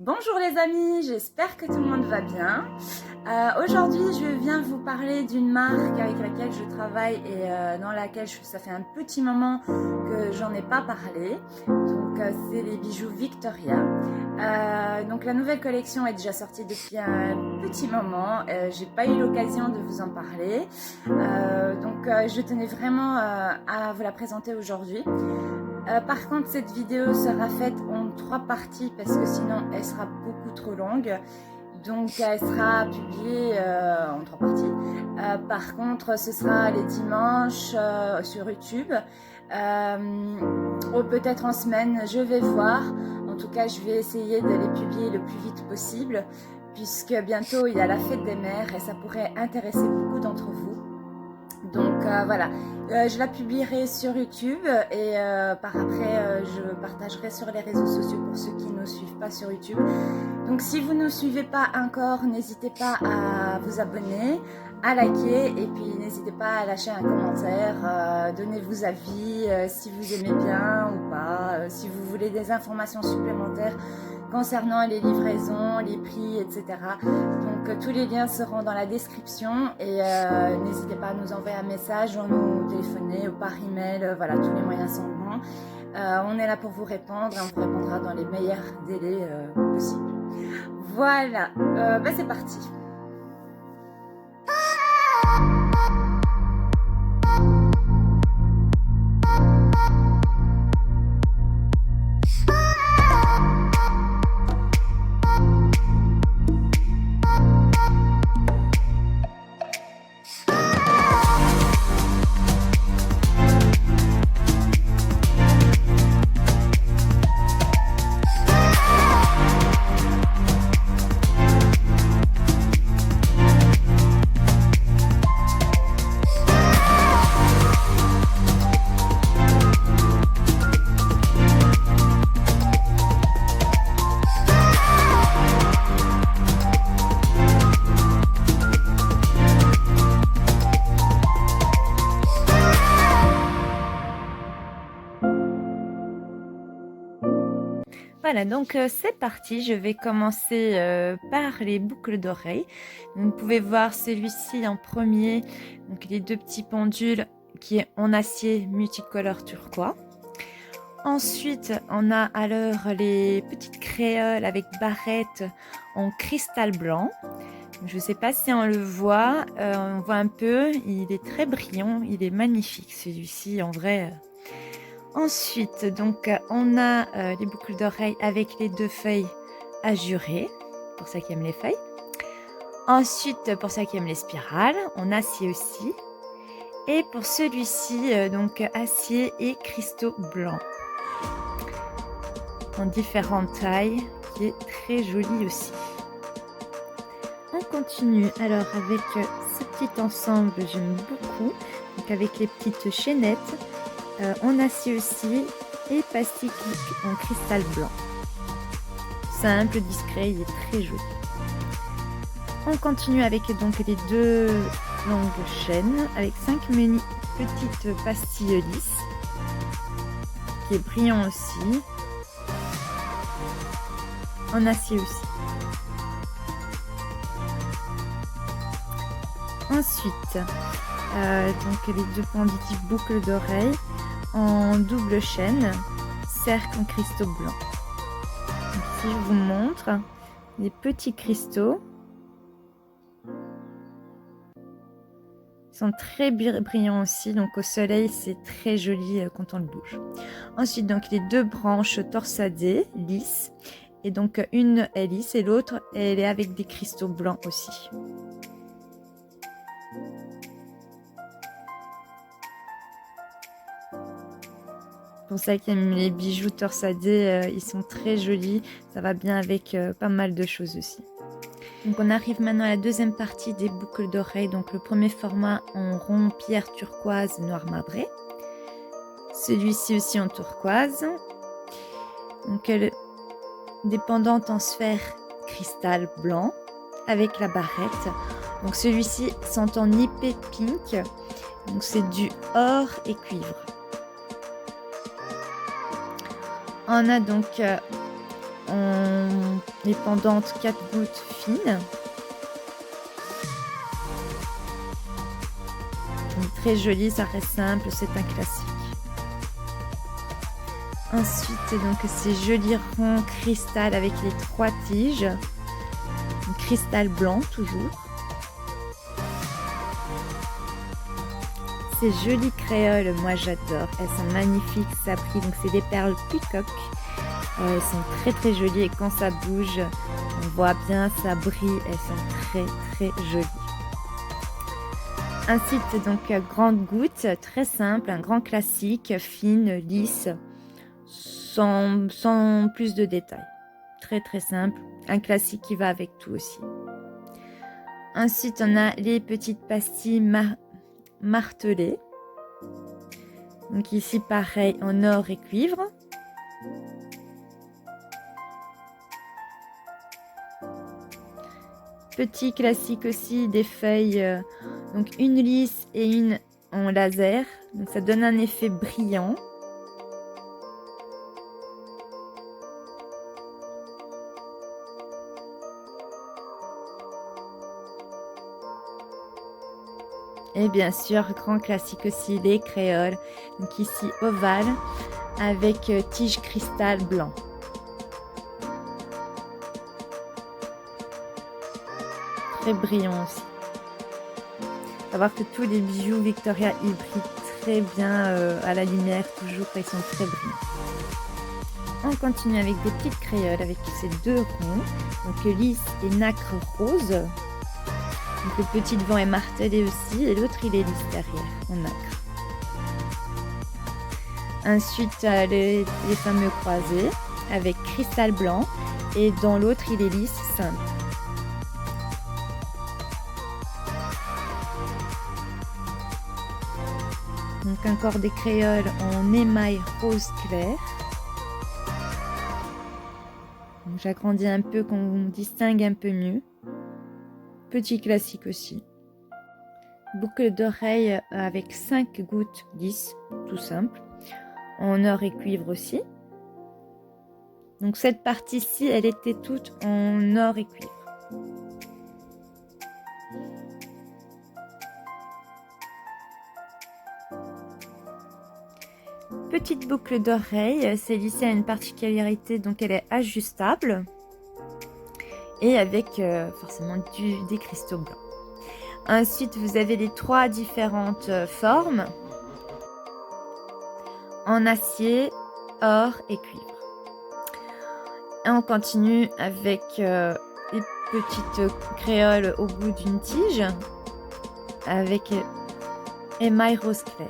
Bonjour les amis, j'espère que tout le monde va bien. Aujourd'hui, je viens vous parler d'une marque avec laquelle je travaille et dans laquelle ça fait un petit moment que j'en ai pas parlé. Donc, c'est les bijoux Victoria. Donc, la nouvelle collection est déjà sortie depuis un petit moment. J'ai pas eu l'occasion de vous en parler. Je tenais vraiment à vous la présenter aujourd'hui. Par contre, cette vidéo sera faite en 3 parties parce que sinon elle sera beaucoup trop longue. Donc elle sera publiée en 3 parties. Par contre, ce sera les dimanches sur YouTube. Ou peut-être en semaine, je vais voir. En tout cas, je vais essayer de les publier le plus vite possible puisque bientôt il y a la fête des mères et ça pourrait intéresser beaucoup d'entre vous. Donc voilà, je la publierai sur YouTube et par après je partagerai sur les réseaux sociaux pour ceux qui ne nous suivent pas sur YouTube. Donc si vous ne nous suivez pas encore, n'hésitez pas à vous abonner, à liker et puis n'hésitez pas à lâcher un commentaire, donner vos avis, si vous aimez bien ou pas, si vous voulez des informations supplémentaires concernant les livraisons, les prix, etc. Donc tous les liens seront dans la description et n'hésitez pas à nous envoyer un message ou nous téléphoner ou par email, voilà, tous les moyens sont bons. On est là pour vous répondre et on vous répondra dans les meilleurs délais possibles. Voilà, c'est parti. Voilà, donc c'est parti, je vais commencer par les boucles d'oreilles. Vous pouvez voir celui-ci en premier, donc les deux petits pendules qui est en acier multicolore turquoise. Ensuite, on a alors les petites créoles avec barrettes en cristal blanc. Je ne sais pas si on le voit, on voit un peu, il est très brillant, il est magnifique celui-ci en vrai. Ensuite, donc, on a les boucles d'oreilles avec les deux feuilles azurées, pour ceux qui aiment les feuilles. Ensuite, pour ceux qui aiment les spirales, en acier aussi. Et pour celui-ci, donc acier et cristaux blancs. En différentes tailles, qui est très joli aussi. On continue alors avec ce petit ensemble, j'aime beaucoup. Donc avec les petites chaînettes. En acier aussi et plastique en cristal blanc. Simple, discret, il est très joli. On continue avec donc les deux longues chaînes avec 5 petites pastilles lisses qui est brillant aussi. En acier aussi. Ensuite, donc les deux penditifs boucles d'oreilles en double chaîne, cercle en cristaux blancs. Donc, si je vous montre les petits cristaux, ils sont très brillants aussi, donc au soleil c'est très joli quand on le bouge. Ensuite donc les deux branches torsadées lisses, et donc une est lisse et l'autre elle est avec des cristaux blancs aussi. Pour ça qui aiment les bijoux torsadés, ils sont très jolis, ça va bien avec pas mal de choses aussi. Donc on arrive maintenant à la deuxième partie des boucles d'oreilles, donc le premier format en rond pierre turquoise noir marbré. Celui-ci aussi en turquoise. Donc des pendantes en sphère cristal blanc avec la barrette. Donc celui-ci sont en épais pink, donc c'est du or et cuivre. On a donc en les pendantes 4 gouttes fines. Donc, très joli, ça reste simple, c'est un classique. Ensuite, donc ces jolis ronds cristal avec les 3 tiges. Un cristal blanc toujours. Ces jolies créoles, moi j'adore. Elles sont magnifiques, ça brille. Donc c'est des perles peacock. Elles sont très très jolies et quand ça bouge, on voit bien, ça brille. Elles sont très très jolies. Ensuite, donc grande goutte, très simple, un grand classique, fine, lisse, sans plus de détails. Très très simple, un classique qui va avec tout aussi. Ensuite, on a les petites pastilles martelées. Donc ici, pareil, en or et cuivre. Petit classique aussi, des feuilles, donc une lisse et une en laser. Donc ça donne un effet brillant. Et bien sûr, grand classique aussi, les créoles. Donc ici, ovale, avec tige cristal blanc. Très brillant aussi. Savoir que tous les bijoux Victoria, ils brillent très bien à la lumière, toujours, ils sont très brillants. On continue avec des petites créoles, avec ces 2 ronds. Donc lisse et nacre rose. Donc le petit devant est martelé aussi et l'autre il est lisse derrière en nacre. Ensuite les fameux croisés avec cristal blanc et dans l'autre il est lisse simple. Donc encore des créoles en émail rose clair. J'agrandis un peu qu'on distingue un peu mieux. Petit classique aussi. Boucle d'oreille avec 5 gouttes lisses, tout simple. En or et cuivre aussi. Donc cette partie-ci, elle était toute en or et cuivre. Petite boucle d'oreille, celle-ci a une particularité, donc elle est ajustable. Et avec forcément des cristaux blancs. Ensuite, vous avez les 3 différentes formes en acier, or et cuivre. Et on continue avec les petites créoles au bout d'une tige avec émail rose clair.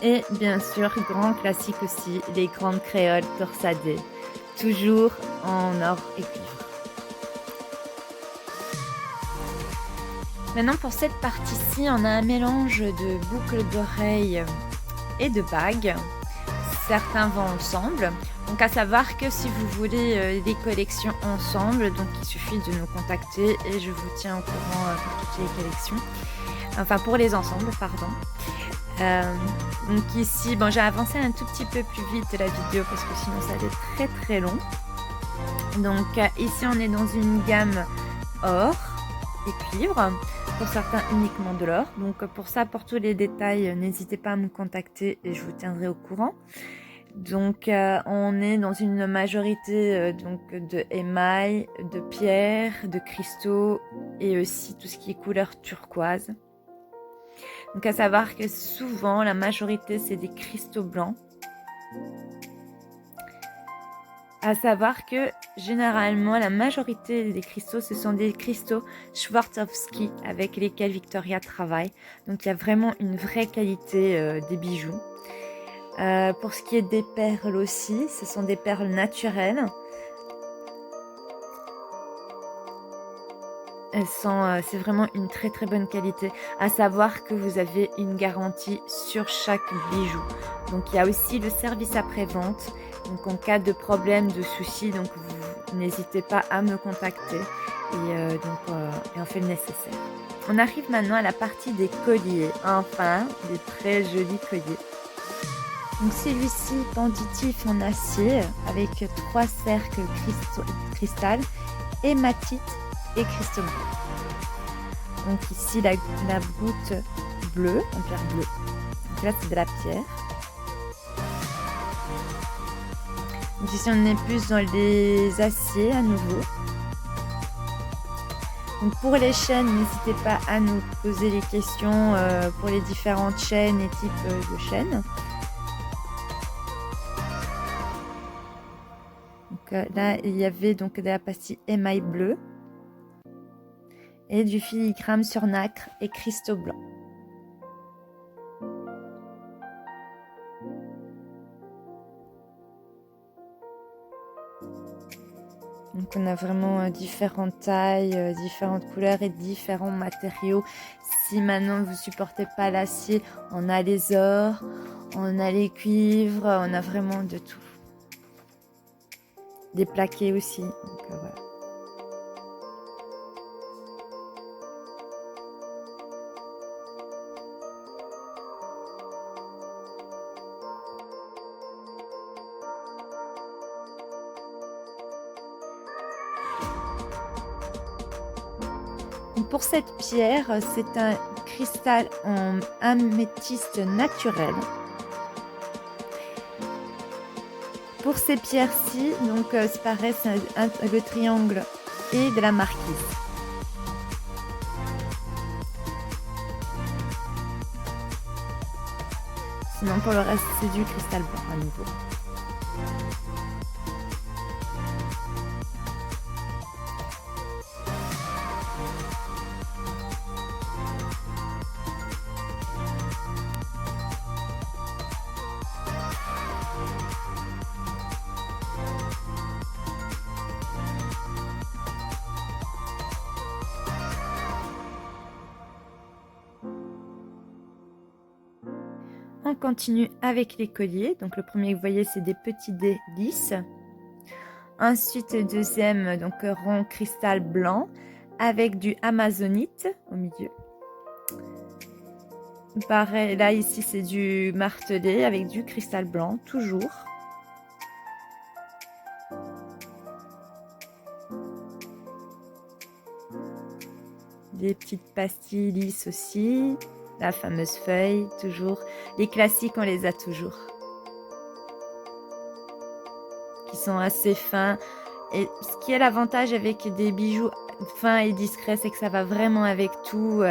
Et bien sûr, grand classique aussi, les grandes créoles torsadées, toujours en or et cuivre. Maintenant pour cette partie-ci, on a un mélange de boucles d'oreilles et de bagues. Certains vont ensemble. Donc à savoir que si vous voulez des collections ensemble, donc il suffit de nous contacter et je vous tiens au courant pour toutes les collections. Enfin pour les ensembles, pardon. Donc ici, bon, j'ai avancé un tout petit peu plus vite la vidéo parce que sinon ça va être très très long. Donc ici on est dans une gamme or et cuivre. Pour certains uniquement de l'or. Donc pour ça, pour tous les détails, n'hésitez pas à me contacter et je vous tiendrai au courant. Donc on est dans une majorité donc de émail, de pierre, de cristaux et aussi tout ce qui est couleur turquoise. Donc à savoir que souvent la majorité c'est des cristaux blancs. À savoir que généralement la majorité des cristaux ce sont des cristaux Swarovski avec lesquels Victoria travaille. Donc il y a vraiment une vraie qualité des bijoux. Pour ce qui est des perles aussi, ce sont des perles naturelles. C'est vraiment une très très bonne qualité. À savoir que vous avez une garantie sur chaque bijou. Donc il y a aussi le service après-vente. Donc en cas de problème, de soucis, donc vous n'hésitez pas à me contacter et on fait le nécessaire. On arrive maintenant à la partie des colliers. Enfin, des très jolis colliers. Donc celui-ci penditif en acier avec 3 cercles cristal, hématite et cristaux bleus. Donc ici la goutte bleue, en pierre bleue. Donc là c'est de la pierre. Donc ici on est plus dans les aciers à nouveau. Donc pour les chaînes, n'hésitez pas à nous poser les questions pour les différentes chaînes et types de chaînes. Donc là il y avait donc de la pastille émail bleu et du filigrane sur nacre et cristaux blancs. Donc on a vraiment différentes tailles, différentes couleurs et différents matériaux. Si maintenant vous supportez pas l'acier, on a les ors, on a les cuivres, on a vraiment de tout. Des plaqués aussi. Donc, voilà. Pour cette pierre, c'est un cristal en améthyste naturel. Pour ces pierres-ci, donc c'est pareil, c'est le triangle et de la marquise. Sinon pour le reste, c'est du cristal blanc à nouveau. On continue avec les colliers. Donc le premier que vous voyez, c'est des petits dés lisses. Ensuite, le deuxième, donc rond cristal blanc avec du amazonite au milieu. Pareil, là ici c'est du martelé avec du cristal blanc, toujours. Des petites pastilles lisses aussi. La fameuse feuille, toujours. Les classiques, on les a toujours. Qui sont assez fins. Et ce qui est l'avantage avec des bijoux fins et discrets, c'est que ça va vraiment avec tout,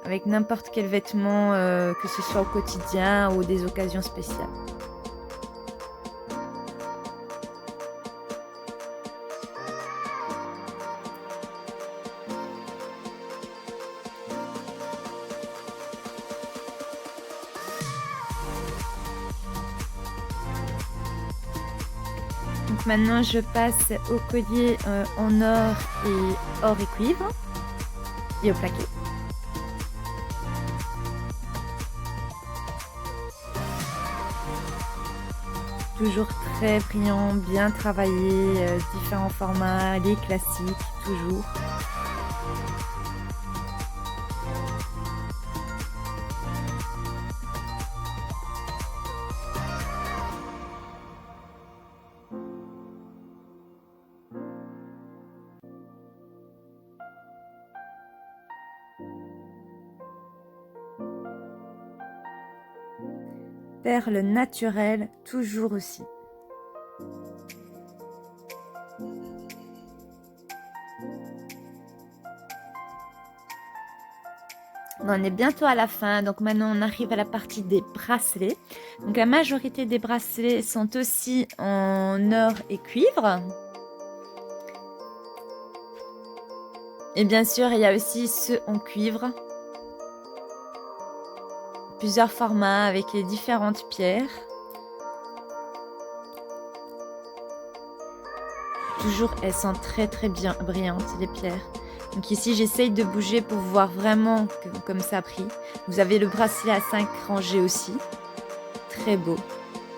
avec n'importe quel vêtement, que ce soit au quotidien ou des occasions spéciales. Donc maintenant je passe au collier en or et cuivre et au plaqué. Toujours très brillant, bien travaillé, différents formats, les classiques, toujours. Perles naturelles, toujours aussi. On est bientôt à la fin, donc maintenant on arrive à la partie des bracelets. Donc la majorité des bracelets sont aussi en or et cuivre. Et bien sûr, il y a aussi ceux en cuivre. Plusieurs formats avec les différentes pierres. Toujours, elles sont très bien brillantes, les pierres. Donc ici, j'essaye de bouger pour voir vraiment comme ça brille. Vous avez le bracelet à 5 rangées aussi. Très beau.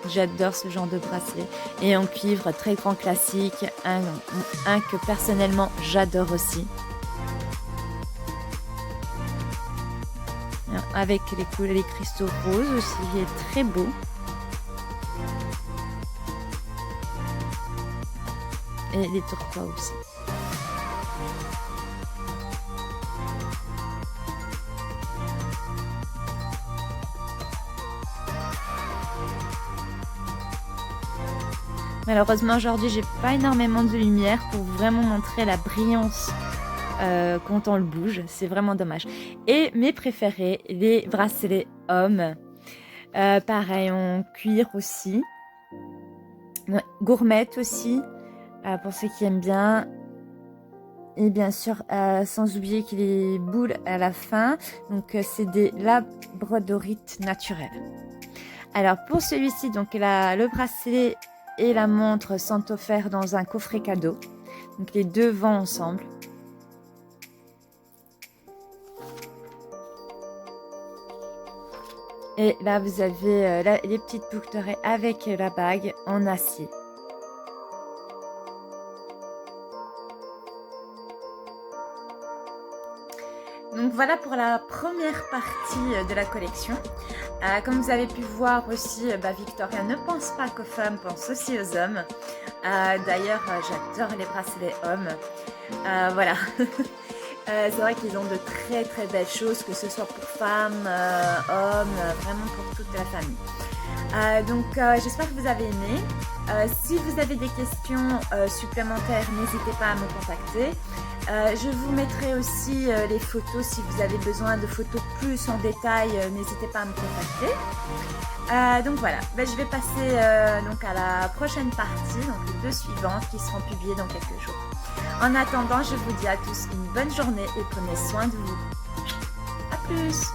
J'adore ce genre de bracelet. Et en cuivre, très grand classique. Un que personnellement, j'adore aussi. Avec les cristaux roses aussi, il est très beau. et les turquois aussi. Malheureusement aujourd'hui j'ai pas énormément de lumière pour vraiment montrer la brillance quand on le bouge, c'est vraiment dommage. Et mes préférés, les bracelets hommes, pareil en cuir aussi, ouais, gourmette aussi, pour ceux qui aiment bien. Et bien sûr, sans oublier qu'il y a les boules à la fin, donc c'est des labradorites naturels. Alors pour celui-ci, donc le bracelet et la montre sont offerts dans un coffret cadeau. Donc les deux vont ensemble. Et là vous avez les petites boucles d'oreilles avec la bague en acier. Donc voilà pour la première partie de la collection. Comme vous avez pu voir aussi, Victoria ne pense pas qu'aux femmes, pense aussi aux hommes. D'ailleurs, j'adore les bracelets hommes. Voilà. C'est vrai qu'ils ont de très très belles choses, que ce soit pour femmes, hommes, vraiment pour toute la famille. Donc j'espère que vous avez aimé. Si vous avez des questions supplémentaires, n'hésitez pas à me contacter. Je vous mettrai aussi les photos si vous avez besoin de photos plus en détail, n'hésitez pas à me contacter. Donc voilà, je vais passer donc à la prochaine partie, donc les deux suivantes qui seront publiées dans quelques jours. En attendant, je vous dis à tous une bonne journée et prenez soin de vous. À plus!